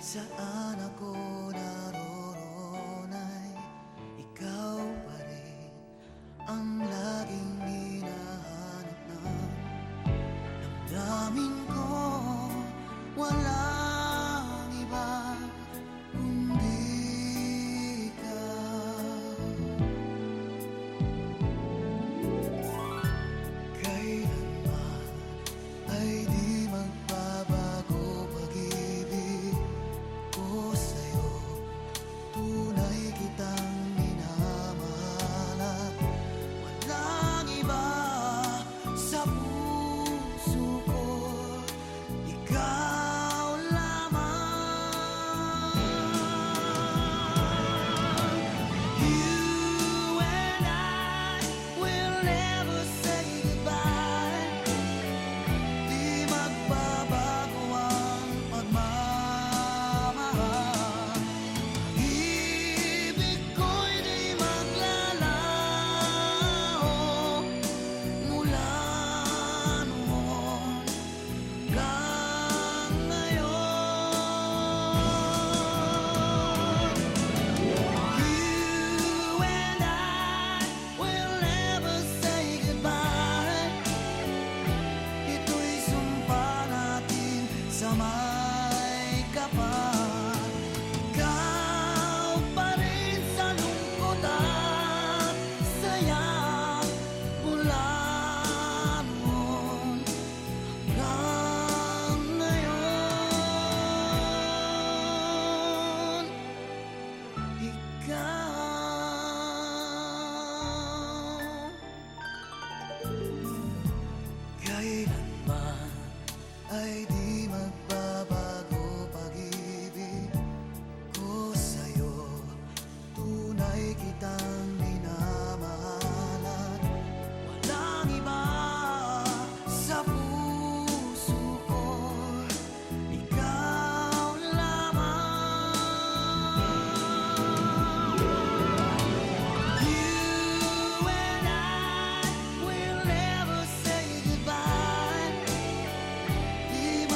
Saan ako naroon ay ikaw pa rin ang laging hinahanap ng damdamin ko. Walang iba kundi ikaw. Kailanman ay di magbabago pag-ibig ko sa'yo. Tunay kitang minamahal at walang iba sa puso ko. Ikaw lamang. You and I will never say goodbye. Di magbabago ang pagmamahal. Ibig ko'y di maglalaho mula noon hanggang ngayon. You and I will never say goodbye. Ito'y sumpa natin sa may kapal. Ikaw pa rin sa lungkot at saya mula noon hanggang ngayon. Ikaw. Kailanman ay di magbabago pag-ibig ko sa'yo. Tunay kitang minamahal at walang iba sa puso ko. Ikaw lamang. You and I will never say goodbye. Di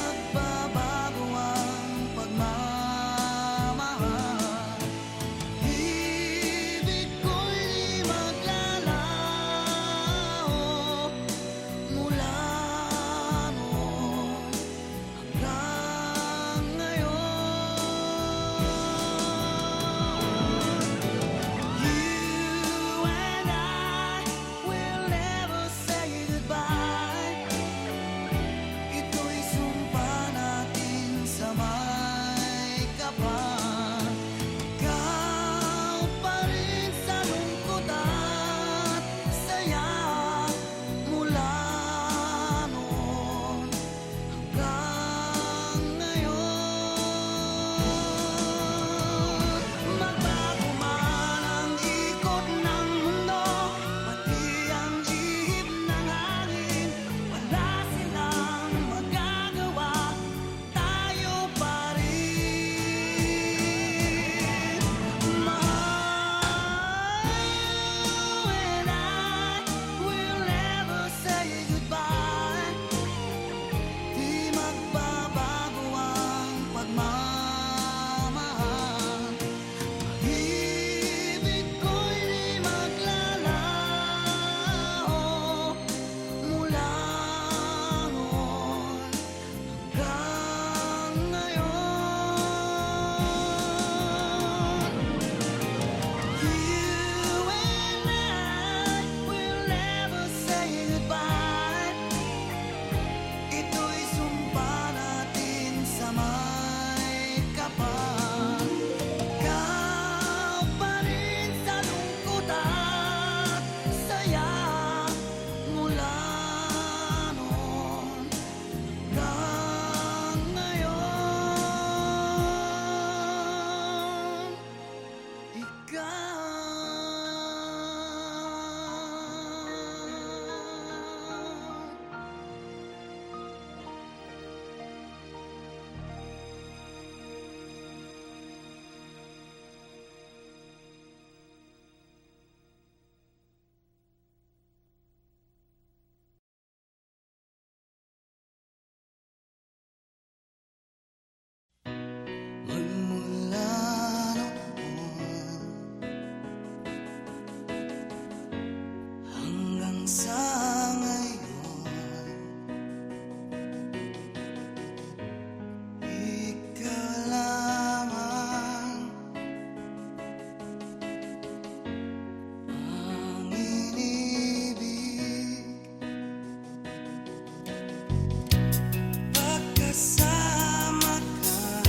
kasama ka,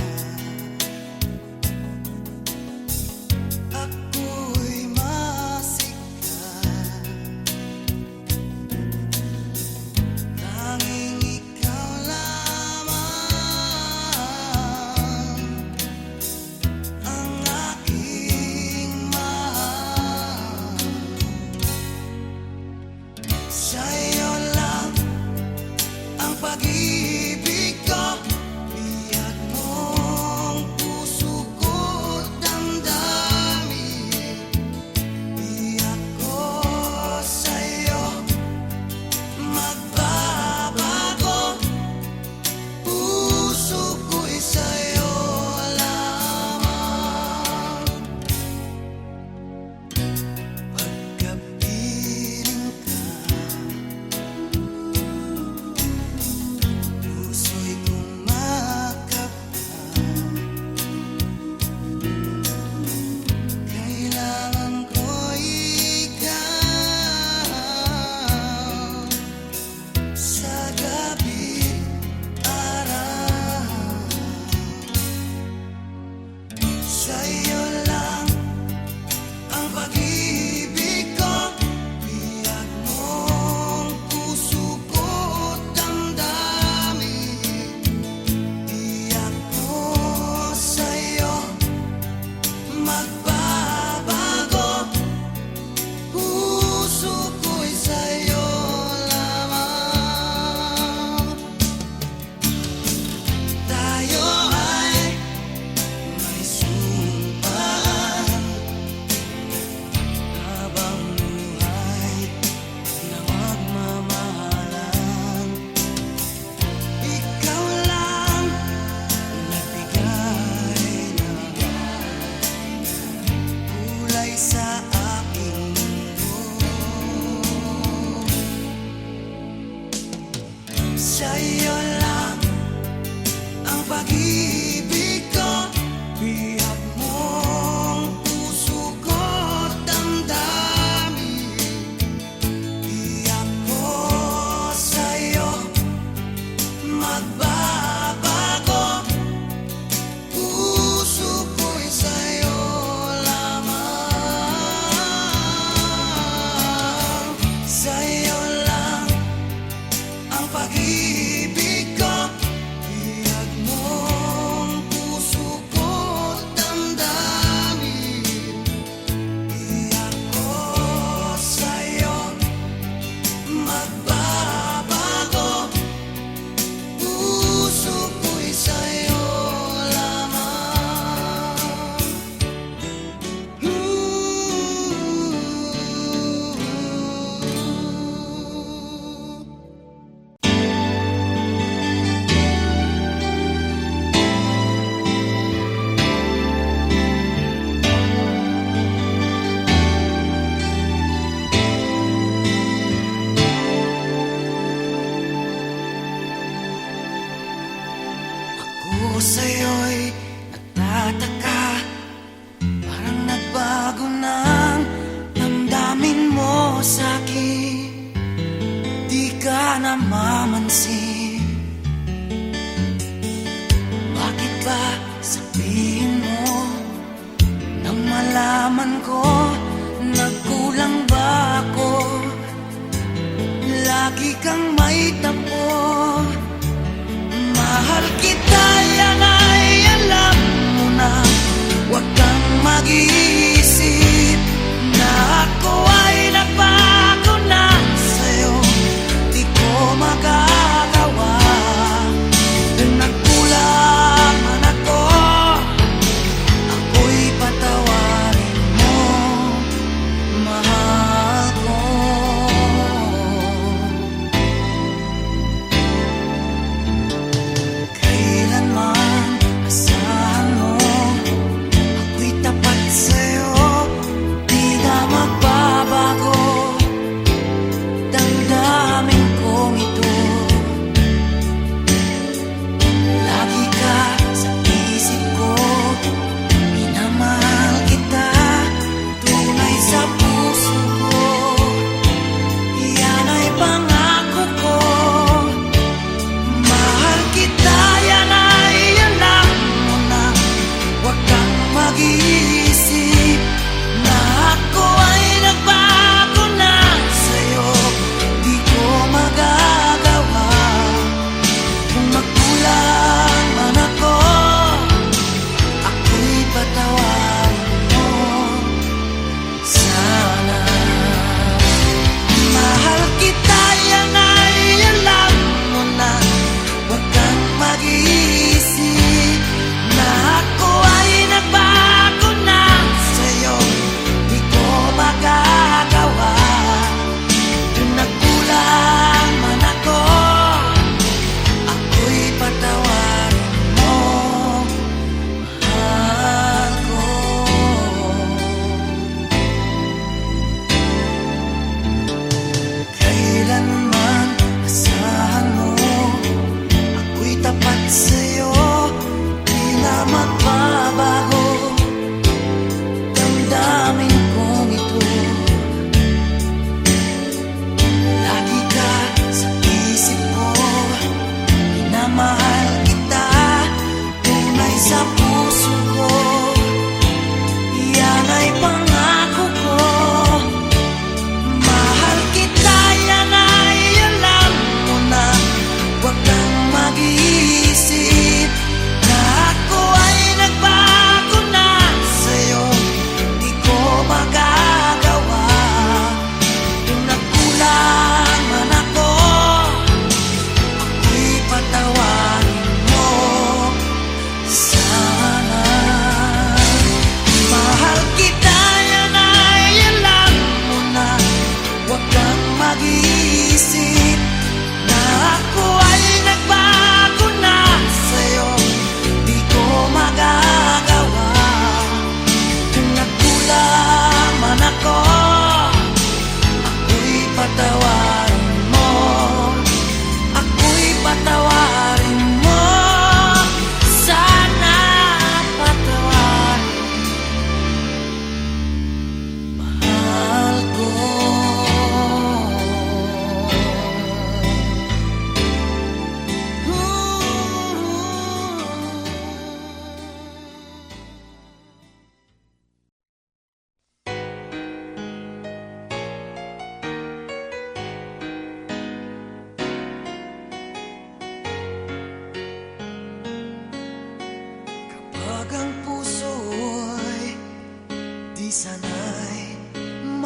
ako'y masikat. Tanging ikaw lamang ang aking mahal. Sa'yo lang ang pag-ibig ko, biyak mong puso ko't damdamin. Biyak ko sa'yo, magbabago. Puso ko'y sa'yo lamang. Pagkapiling ka, puso'y kumakapa. Kailangan ko ikaw sa gabi araw. Sa'yo lang ang pag-ibig ko, biyak mong puso ko't damdamin. Biyak ko sa'yo, magbabago. Puso ko'y sa'yo lamang. Tayo ay may sumpaan habang buhay na magmamahalan. Ikaw lang nagbigay ng kulay sa aking mundo. Sa'yo lang ang pag-ibig ko, biyak mong puso ko't damdamin. Biyak ko sa'yo, magbabago. Puso ko'y sa'yo lamang. Sa'yo lang ang pag-ibig ko, biyak mong puso ko't damdamin. Biyak ko sa'yo, magbabago. Puso ko'y sa'yo lamang. Ako sa'yo'y nagtataka, parang nagbago ng damdamin mo sa'kin. Di ka namamansin. Bakit ba sabihin mo nang malaman ko nagkulang ba ako? Lagi kang may tapo. Mahal kita, yan ay alam mo na. Huwag kang mag-iisip na ako ay nagbago na sa'yo. Di ko magagawa. Nagkulang man ako, ako'y patawarin mo, mahal ko.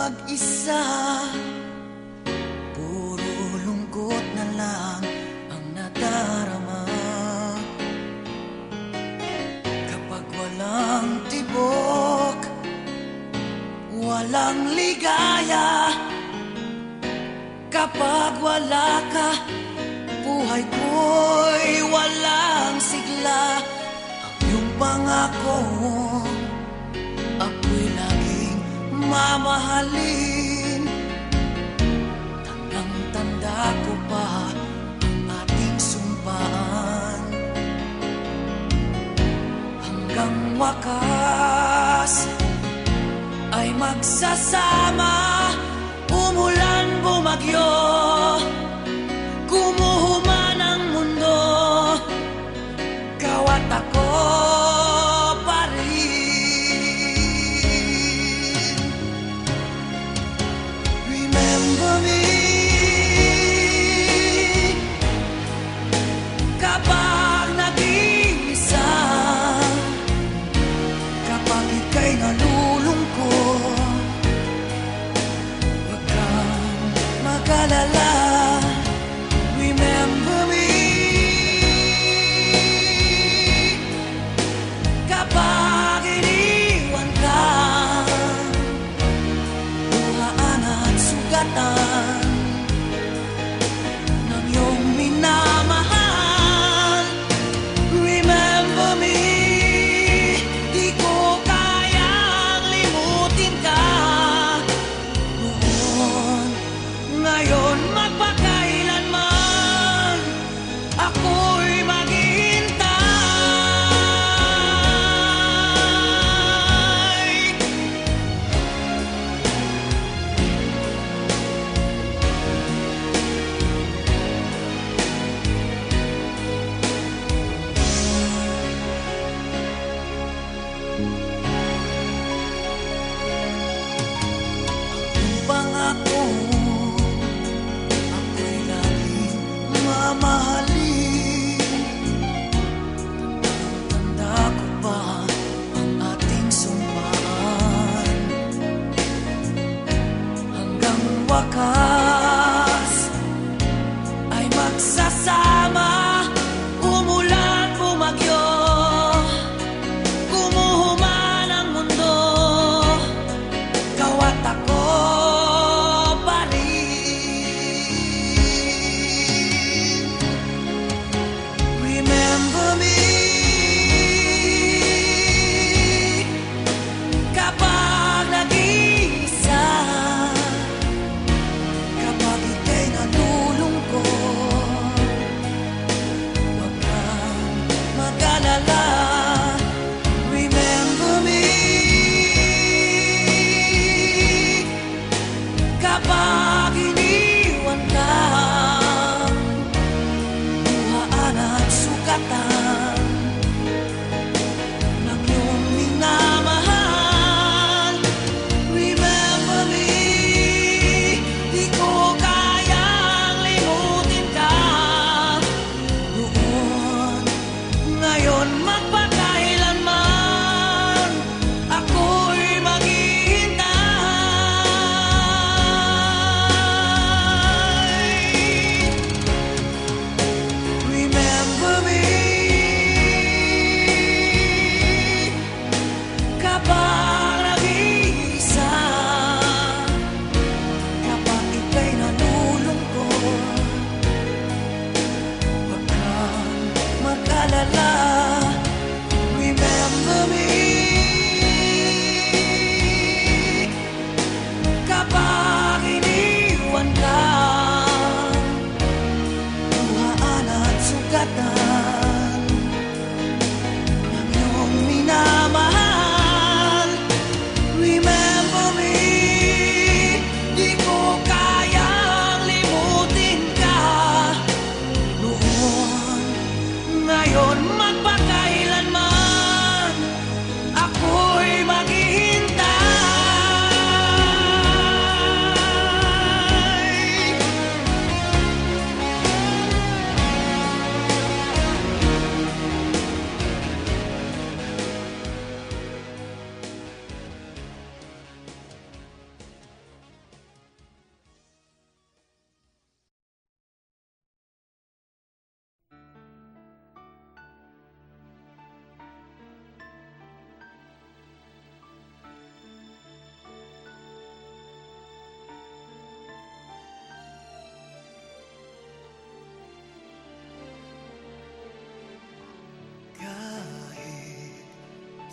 mag-isa, puro lungkot na lang ang nadarama. Kapag walang tibok, walang ligaya, kapag wala ka, buhay ko'y walang sigla. Ang iyong pangako, ako'y laging mamahalin. Tandang-tanda ko pa ang ating sumpaan. Hanggang wakas ay magsasama, umulan, bumagyo, gumuhuman ang mundo, ikaw at ako pa rin. Remember me kapag nag-iisa, kapag ika'y nalulungkot, huwag kang mag-alala. Remember me kapag iniwan ka, luhaan at sugatan ng iyong minamahal. Remember me, di ko kayang limutin ka. Noon, ngayon, magpakailanman, ako'y maghihintay. Ang pangako, ako'y laging mamahalin. Tanda ko pa ang ating sumpaan. Hanggang wakas ay magsasama, umulan, bumagyo, gumuhuman ang mundo, ikaw at ako pa rin. Remember me kapag nag-iisa, kapag ika'y nalulungkot, huwag kang mag-alala. Remember me kapag iniwan ka, luhaan at sugatan ng iyong minamahal. Remember me, di ko kayang limutin ka. Noon, ngayon, magpakailanman, ako'y maghihintay. Remember me kapag nag-iisa, kapag ika'y nalulungkot, huwag kang mag-alala. Remember me kapag iniwan ka, luhaan at sugatan ng iyong minamahal. Remember me, di ko kayang limutin ka. Noon, ngayon, magpakailanman, ako'y maghihintay.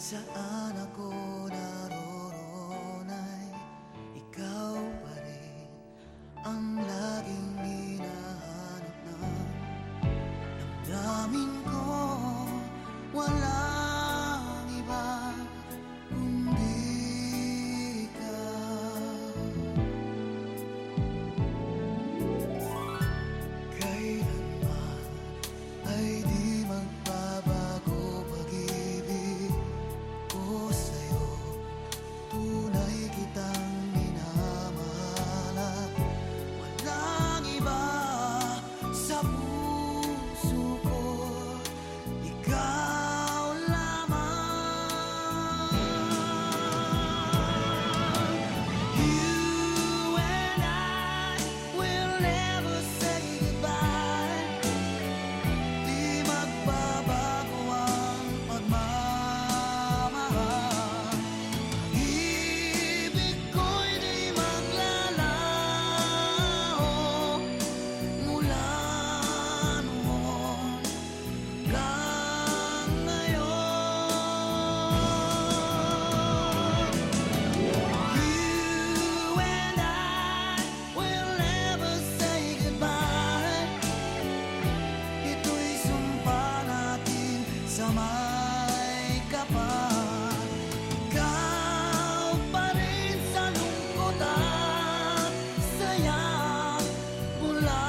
saan ako naroon ay ikaw pa rin ang laging hinahanap ng damdamin ko. Walang iba kundi ikaw. Kailanman ay di magbabago pag-ibig ko sa'yo. Tunay kitang minamahal at walang iba sa puso ko. Ikaw lamang. You and I will never say goodbye. Di magbabago ang pagmamahal. Ibig ko'y di maglalaho mula noon hanggang ngayon. You and I will never say goodbye. Ito'y sumpa natin sa may kapal. Ikaw pa rin sa lungkot at saya mula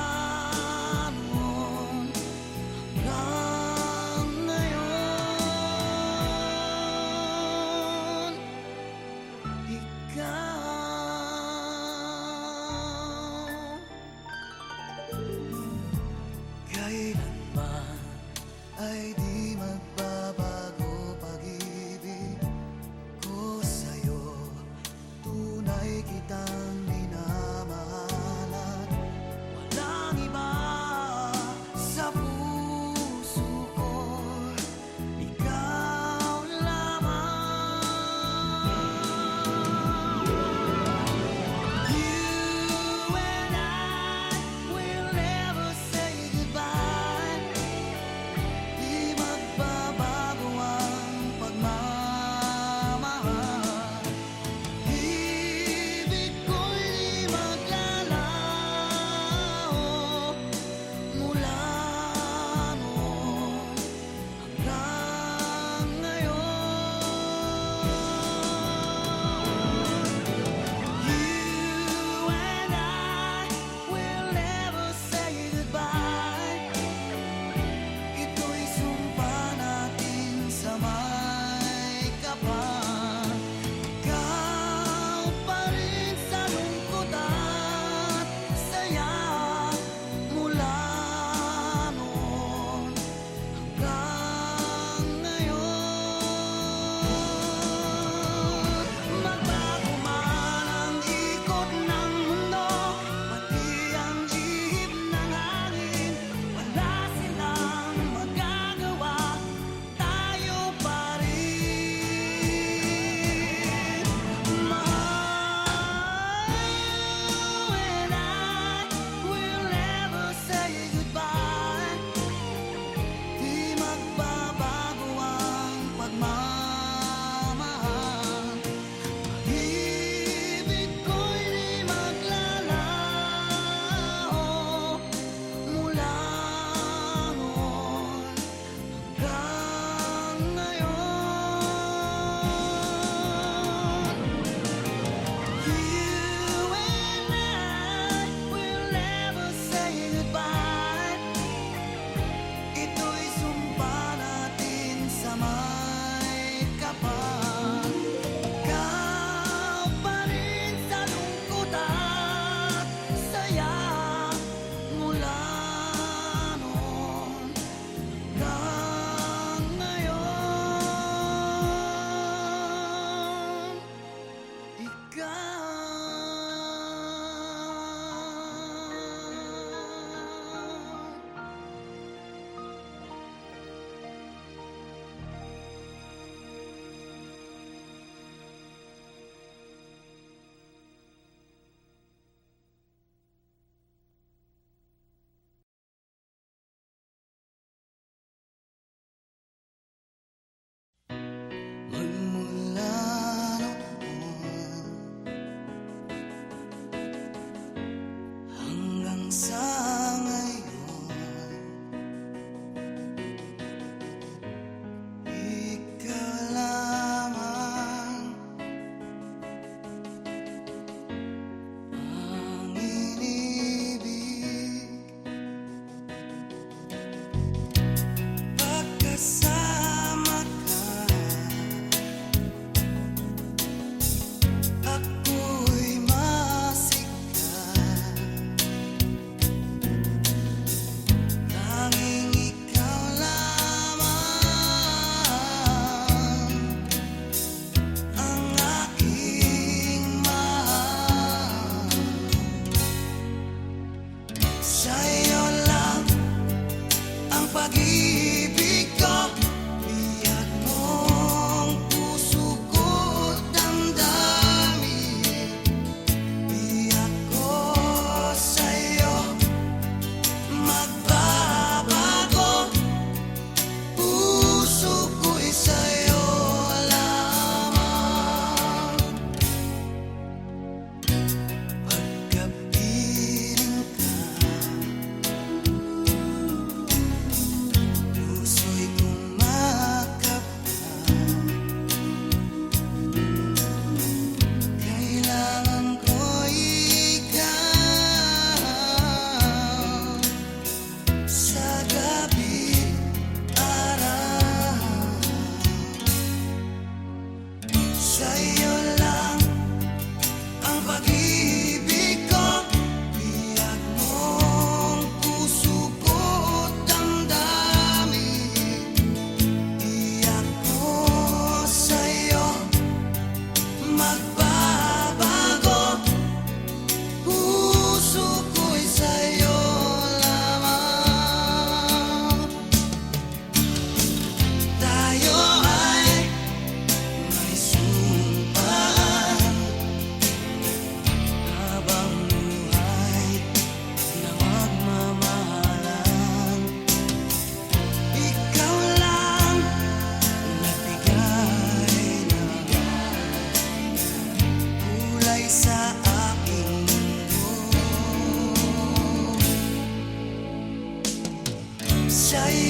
noon hanggang ngayon. Ikaw kailanman ay di magbabago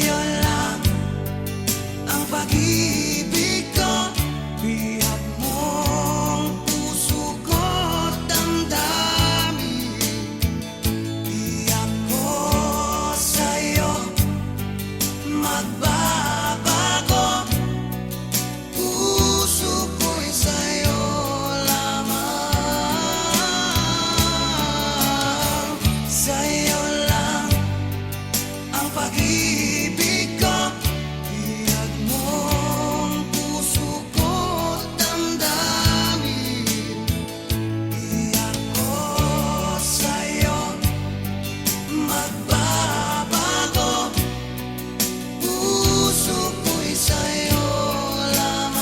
sa'yo lang ang pag-ibig ko. Bihag mong puso ko't damdamin. Tiyak ko sa'yo magbabago. Puso ko'y sa'yo lamang. Sa'yo lang ang pag-ibig ko. Bihag mong puso ko't damdamin. Tiyak ko sa'yo magbabago. Puso ko'y sa'yo lamang.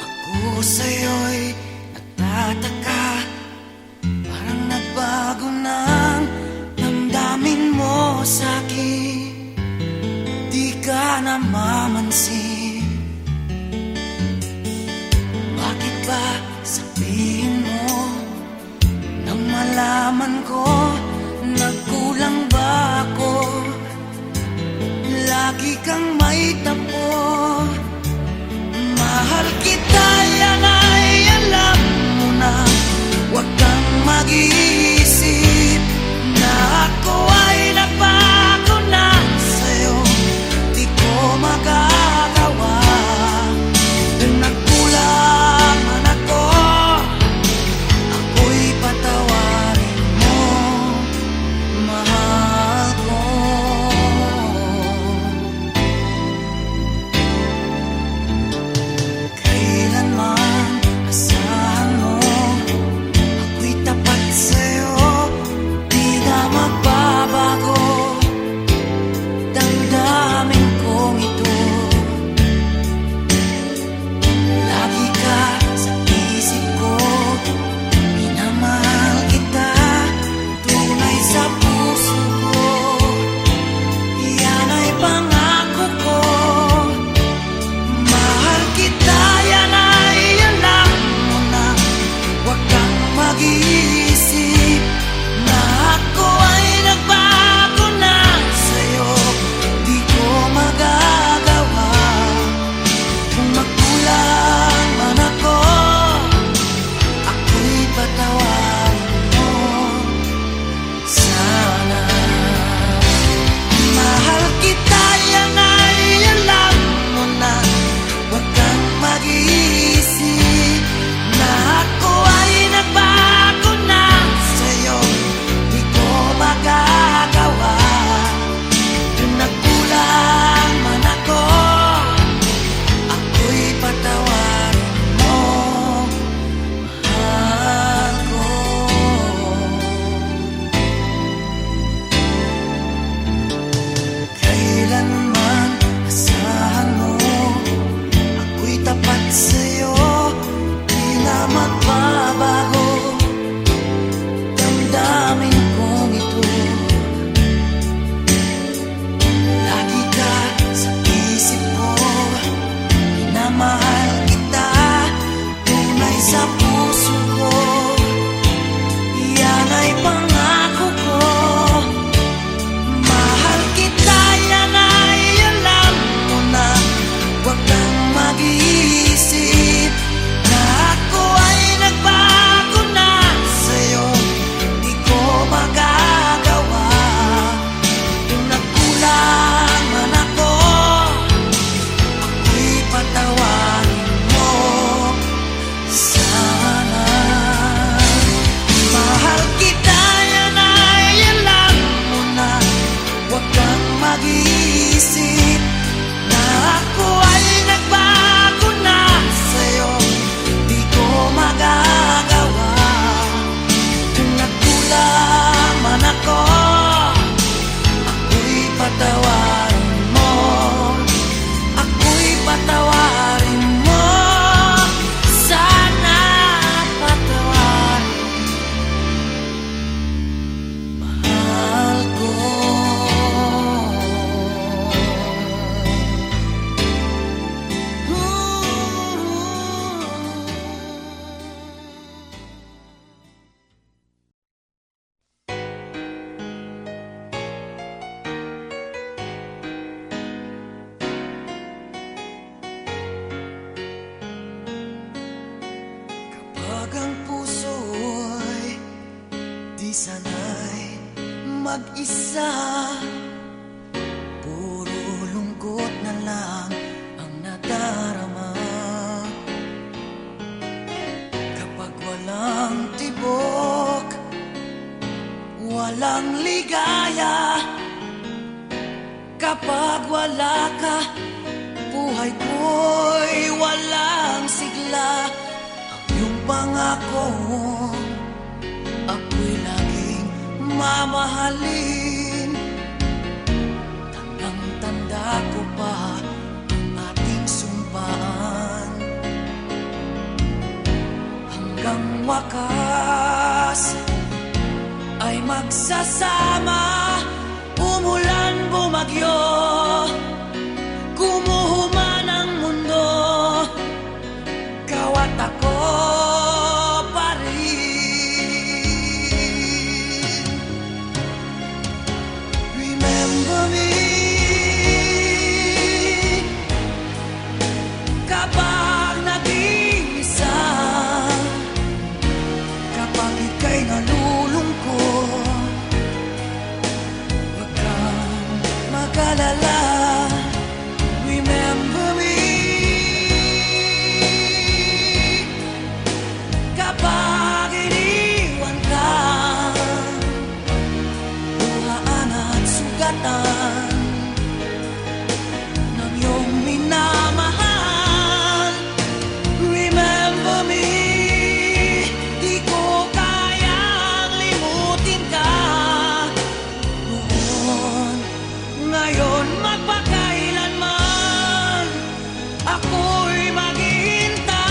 Ako sa'yo'y nagtataka, parang nagbago ng damdamin mo sa'kin. Di ka namamansin. Bakit ba sabihin mo nang malaman ko nagkulang ba ako? Lagi kang may tapo. Mahal kita, yan ay alam mo na. Huwag kang mag-iisip na ako ay nagbago na sa'yo. Di ko magagawa ang puso'y di sanay mag-isa. Puro lungkot na lang ang nadarama. Kapag walang tibok, walang ligaya. Kapag wala ka, buhay ko'y walang sigla. Ang iyong pangako, ako'y laging mamahalin. Tandang-tanda ko pa ang ating sumpaan. Hanggang wakas ay magsasama. Umulan, bumagyo, kumuhuman ang mundo, ikaw at ako pa rin. Remember me kapag nag-iisa, kapag ika'y nalulungkot. Huwag kang mag-alala. Remember me kapag iniwan ka, luhaan at sugatan ng iyong minamahal. Remember me, di ko kayang limutin ka. Noon, ngayon, magpakailanman ako'y maghihintay.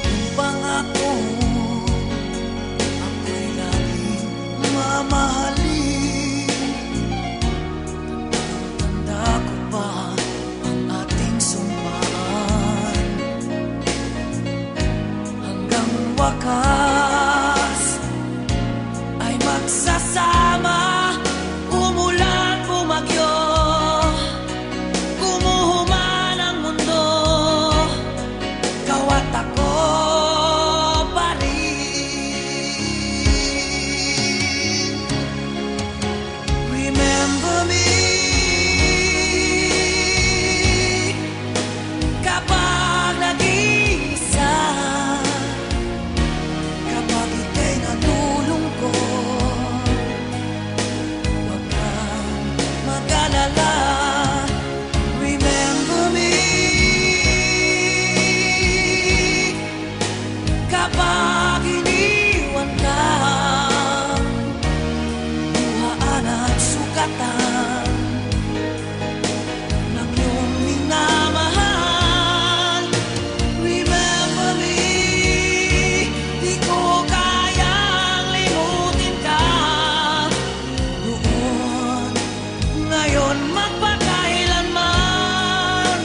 Ang pangako, ako'y laging mamahalin. Tanda ko pa ang ating sumpaan. Hanggang wakas ay magsasama. Umulan, bumagyo, kumuhuman ang mundo, ikaw at ako pa rin. Remember me kapag nag-iisa, kapag ika'y nalulungkot. Huwag kang mag-alala. Remember me kapag iniwan ka, luhaan at sugatan ng iyong minamahal. Remember me, di ko kayang limutin ka. Noon, ngayon, magpakailanman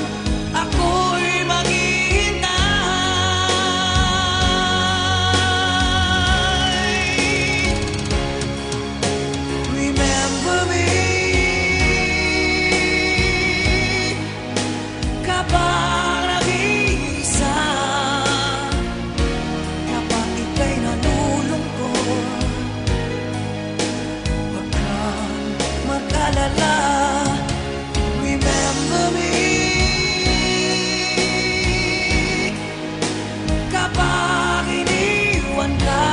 ako'y maghihintay. Remember me kapag nag-iisa, kapag ika'y nalulungkot. Huwag kang mag-alala. Remember me kapag iniwan ka,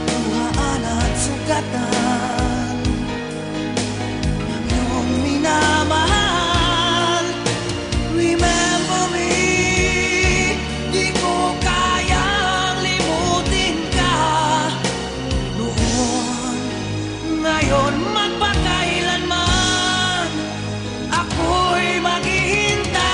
luhaan at sugatan ng iyong minamahal. Remember me, di ko kayang limutin ka. Noon, ngayon, magpakailanman ako'y maghihintay.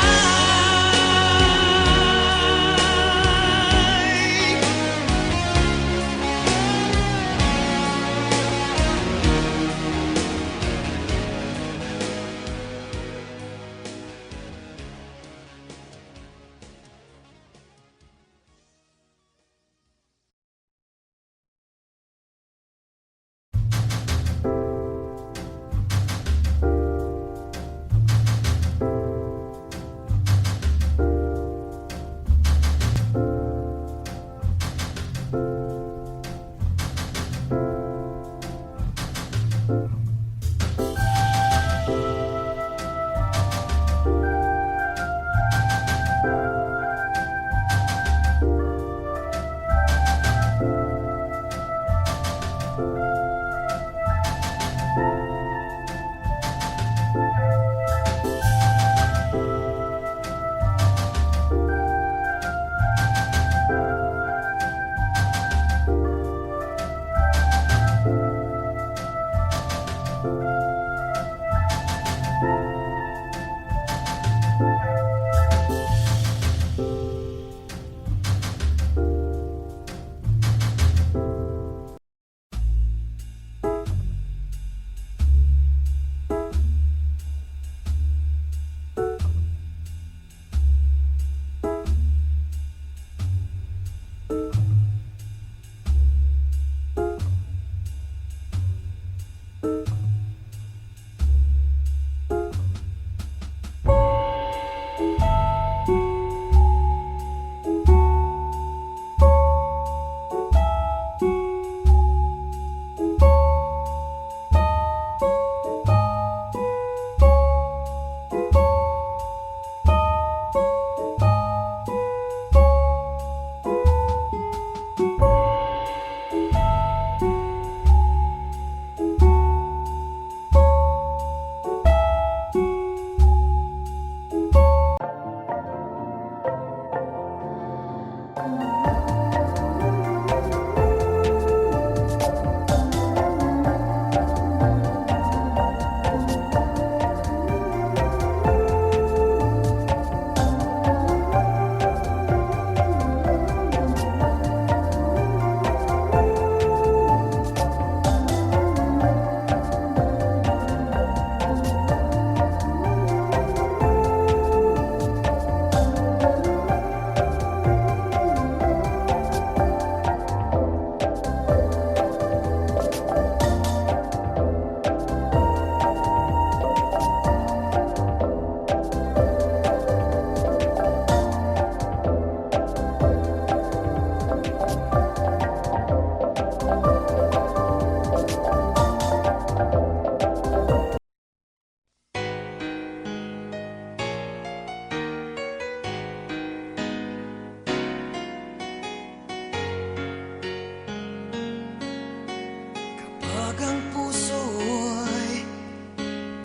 Pag ang puso'y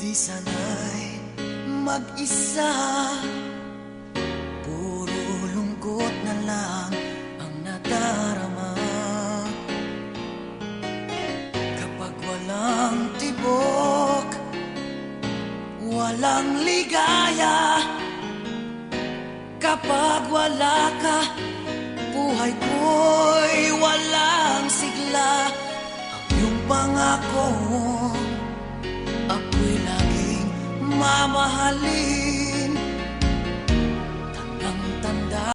di sanay mag-isa, puro lungkot na lang ang nadarama. Kapag walang tibok, walang ligaya. Kapag wala ka, buhay ko'y walang sigla. Yung pangako, ako'y laging mamahalin.